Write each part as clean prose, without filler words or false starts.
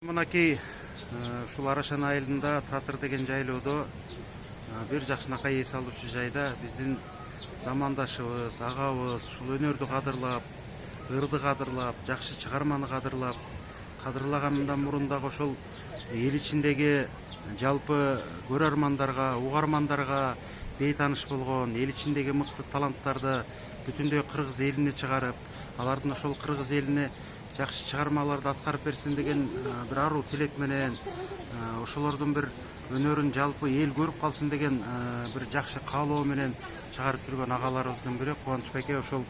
Мынакей ушул Арашан айылында Татыр деген жайлоодо бир жакшынакай эс алуучу жайда биздин замандашыбыз, агабыз ушул өнөрдү кадырлап, ырды кадырлап, жакшы чыгарманы кадырлагандан мурун дагы ошол эл ичиндеги жалпы көрөрмандарга, угармандарга бейтааныш болгон, эл ичиндеги мыкты таланттарды бүтүндөй кыргыз элине чыгарып, алардын ошол кыргыз элине жакшы чыгармаларды аткарып берсин деген бир аруу тилек менен, ошолордун бир өнөрүн жалпы эл көрүп калсын деген бир жакшы каалоо менен чыгарып жүргөн агаларыбыздын бири Кубаныч байке ошол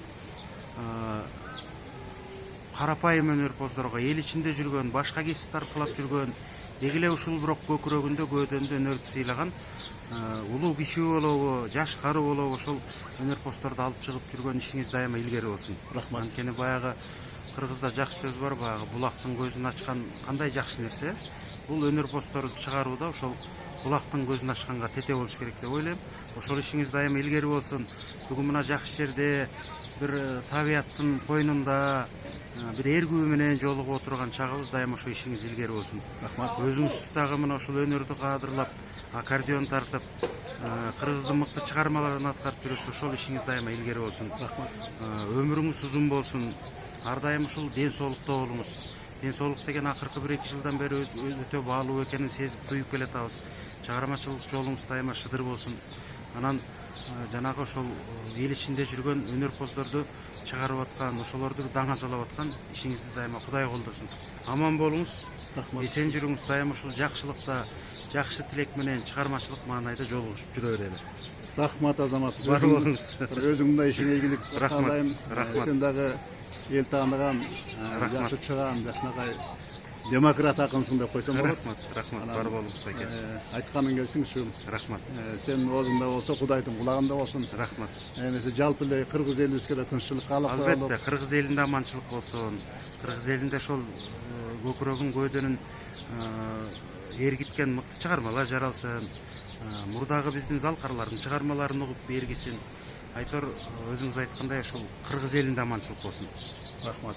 карапайым өнөрпоздорго, эл ичинде жүргөн, башка кесипти аркылап жүргөн, деги эле ушул бирок көкүрөгүндө көөдөндө өнөрдү сыйлаган улуу киши болобу, жаш кару болобу, ошол өнөрпоздорду алып чыгып жүргөн ишиңиз дайыма илгери болсун. Рахмат. Анткени баягы кыргызда жакшы сөз бар, баягы булактын көзүн ачкан кандай жакшы нерсе. Бул өнөрпоздорду чыгарууда ошол булактын көзүн ачканга тете болуш керек деп ойлойм. Ошол ишиңиз дайыма илгери болсун. Бүгүн мына жакшы жерде бир табияттын койнунда бир эргүү менен жолугуп отурган чагыбыз, дайыма ошо ишиңиз илгери болсун. Рахмат. Өзүңүз дагы мына ушул өнөрдү кадырлап, аккордеон тартып, кыргыздын мыкты чыгармаларын аткарып жүрөсүз. Ошол ишиңиз дайыма илгери болсун. Рахмат. Өмүрүңүз узун болсун. Ар дайым ушул ден соолукта болуңуз. Ден соолук деген акыркы 1-2 жылдан бери өтө баалуу экенин сезип туюп келатабыз. Чыгармачылык жолуңуз дайыма шыдыр болсун. Анан жанагы ошол эл ичинде жүргөн өнөрпоздорду чыгарып аткан, ошолорду даңазалап аткан ишиңизди дайыма Кудай колдосун. Аман болуңуз. Рахмат. Эсен жүрүңүз. Дайыма ушул жакшылыкта, жакшы тилек менен чыгармачылык маанайда жолугушуп жүрө берели. Рахмат Азамат. Бар болуңуз. Өзүңдүн ишиңе ийгилик каалайм. Рахмат. Сен дагы эл тааныган, жакшы чыган, жакшынакай демократ акынсың деп койсом болот. Рахмат. Бар болуңуз байке. Айтканың келсиң шул. Рахмат. Сен оозуңда болсо Кудайдын кулагында болсун. Рахмат. Эмесе жалпы эле кыргыз элибизге да тынччылык каалап коелу. Албетте, кыргыз элинде аманчылык болсун. Кыргыз элинде ошол көкүрөгүн көөдөнүн эргиткен мыкты чыгармалар жаралсын. Мурдагы биздин залкарлардын чыгармаларын угуп бергисин. Айтор өзүңүз айткандай ошол кыргыз элинде аманчылык болсун. Рахмат.